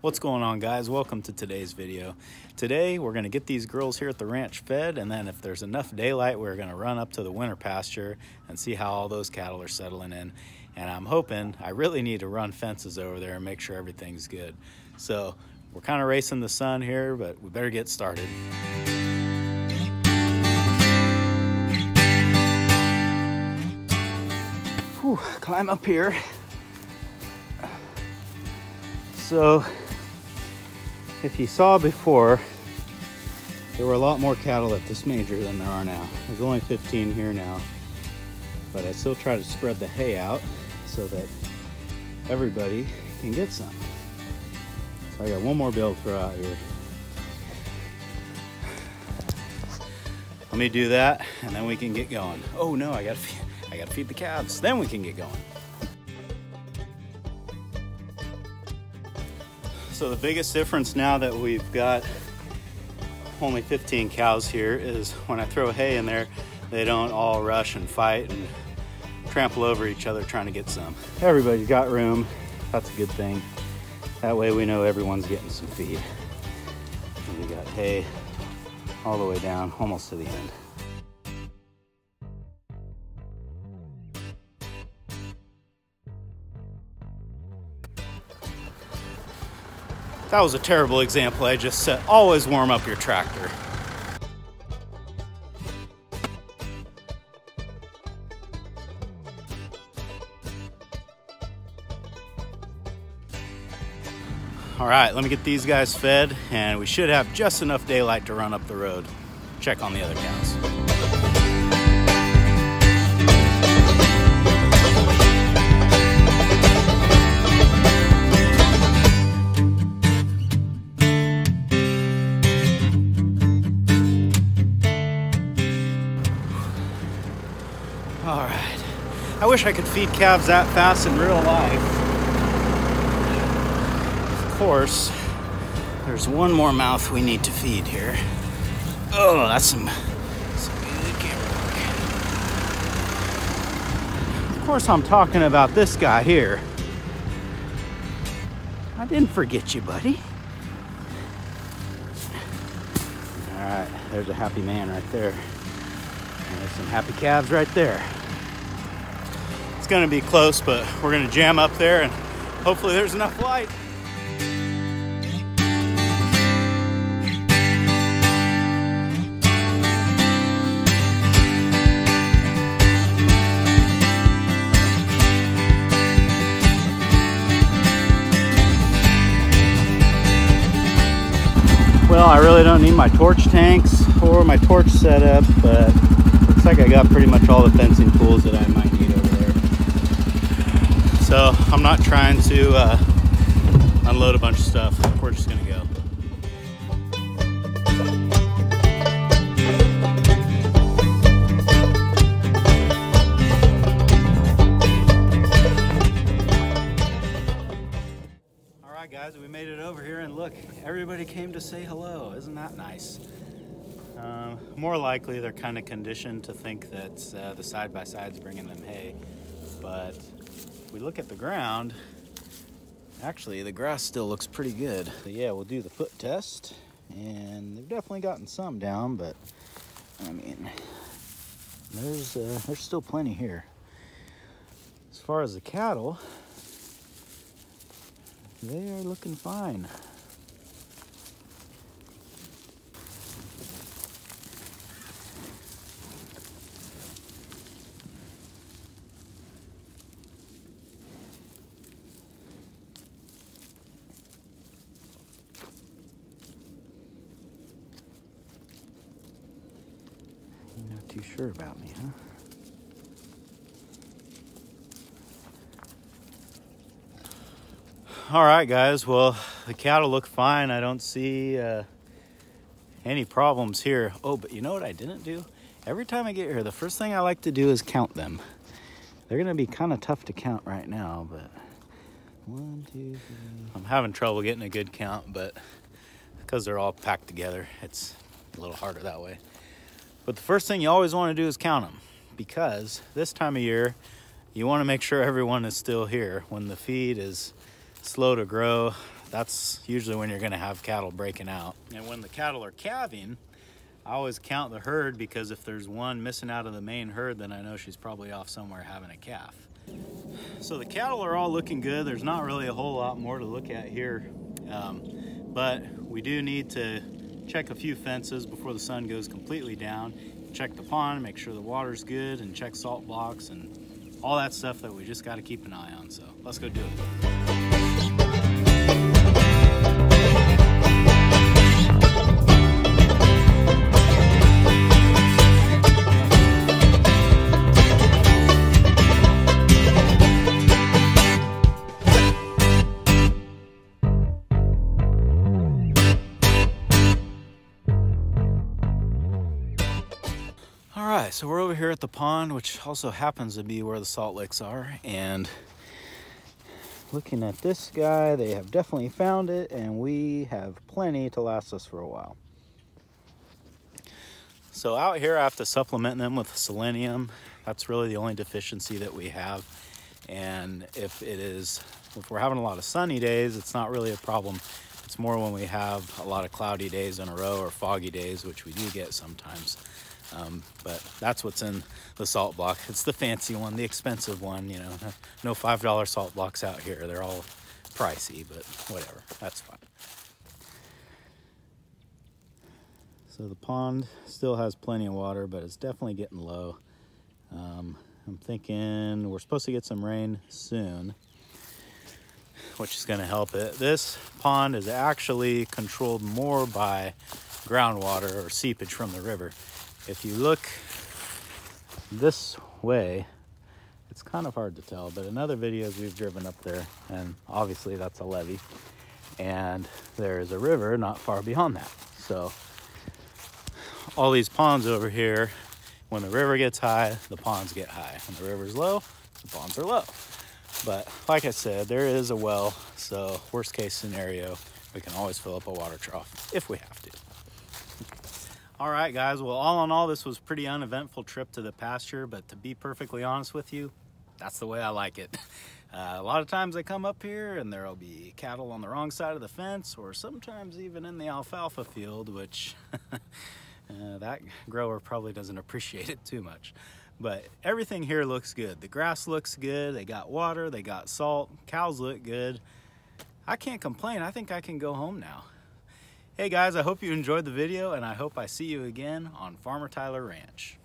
What's going on, guys? Welcome to today's video. Today we're going to get these girls here at the ranch fed, and then if there's enough daylight we're going to run up to the winter pasture and see how all those cattle are settling in. And I'm hoping, I really need to run fences over there and make sure everything's good. So we're kind of racing the sun here, but we better get started. Whew, climb up here. So if you saw before, there were a lot more cattle at this major than there are now. There's only 15 here now, but I still try to spread the hay out so that everybody can get some. So I got one more bale to throw out here. Let me do that and then we can get going. Oh no, I gotta feed the calves, then we can get going. So the biggest difference now that we've got only 15 cows here is when I throw hay in there, they don't all rush and fight and trample over each other trying to get some. Everybody's got room. That's a good thing. That way we know everyone's getting some feed. And we got hay all the way down, almost to the end. That was a terrible example I just set. Always warm up your tractor. All right, let me get these guys fed, and we should have just enough daylight to run up the road. Check on the other cows. All right, I wish I could feed calves that fast in real life. Of course, there's one more mouth we need to feed here. Oh, that's some good camera work. Of course, I'm talking about this guy here. I didn't forget you, buddy. All right, there's a happy man right there. And there's some happy calves right there. It's gonna be close, but we're gonna jam up there and hopefully there's enough light. Well, I really don't need my torch tanks or my torch setup, but looks like I got pretty much all the fencing tools that I might need over there. So I'm not trying to unload a bunch of stuff. We're just gonna go. All right, guys, we made it over here, and look, everybody came to say hello. Isn't that nice? More likely they're kind of conditioned to think that the side-by-side's bringing them hay, but if we look at the ground, actually the grass still looks pretty good. So yeah, we'll do the foot test, and they've definitely gotten some down, but I mean, there's still plenty here. As far as the cattle, they are looking fine. You're not too sure about me, huh? All right, guys, well, the cattle look fine. I don't see any problems here. Oh, but you know what I didn't do? Every time I get here, the first thing I like to do is count them. They're gonna be kind of tough to count right now, but 1, 2, 3. I'm having trouble getting a good count, but because they're all packed together, it's a little harder that way. But the first thing you always want to do is count them, because this time of year, you want to make sure everyone is still here. When the feed is slow to grow, that's usually when you're going to have cattle breaking out. And when the cattle are calving, I always count the herd, because if there's one missing out of the main herd, then I know she's probably off somewhere having a calf. So the cattle are all looking good. There's not really a whole lot more to look at here, but we do need to check a few fences before the sun goes completely down. Check the pond, make sure the water's good, and check salt blocks and all that stuff that we just got to keep an eye on. So let's go do it. All right, so we're over here at the pond, which also happens to be where the salt licks are, and looking at this guy, they have definitely found it, and we have plenty to last us for a while. So out here, I have to supplement them with selenium. That's really the only deficiency that we have, and if we're having a lot of sunny days, it's not really a problem. It's more when we have a lot of cloudy days in a row or foggy days, which we do get sometimes. But that's what's in the salt block. It's the fancy one, the expensive one, you know. No $5 salt blocks out here. They're all pricey, but whatever, that's fine. So the pond still has plenty of water, but it's definitely getting low. I'm thinking we're supposed to get some rain soon, which is gonna help it. This pond is actually controlled more by groundwater or seepage from the river. If you look this way, it's kind of hard to tell, but in other videos we've driven up there, and obviously that's a levee, and there's a river not far beyond that. So all these ponds over here, when the river gets high, the ponds get high. When the river's low, the ponds are low. But like I said, there is a well, so worst case scenario, we can always fill up a water trough if we have to. All right, guys, well, all in all, this was a pretty uneventful trip to the pasture, but to be perfectly honest with you, that's the way I like it. A lot of times I come up here and there'll be cattle on the wrong side of the fence, or sometimes even in the alfalfa field, which that grower probably doesn't appreciate it too much. But everything here looks good. The grass looks good, they got water, they got salt, cows look good. I can't complain. I think I can go home now. Hey guys, I hope you enjoyed the video, and I hope I see you again on Farmer Tyler Ranch.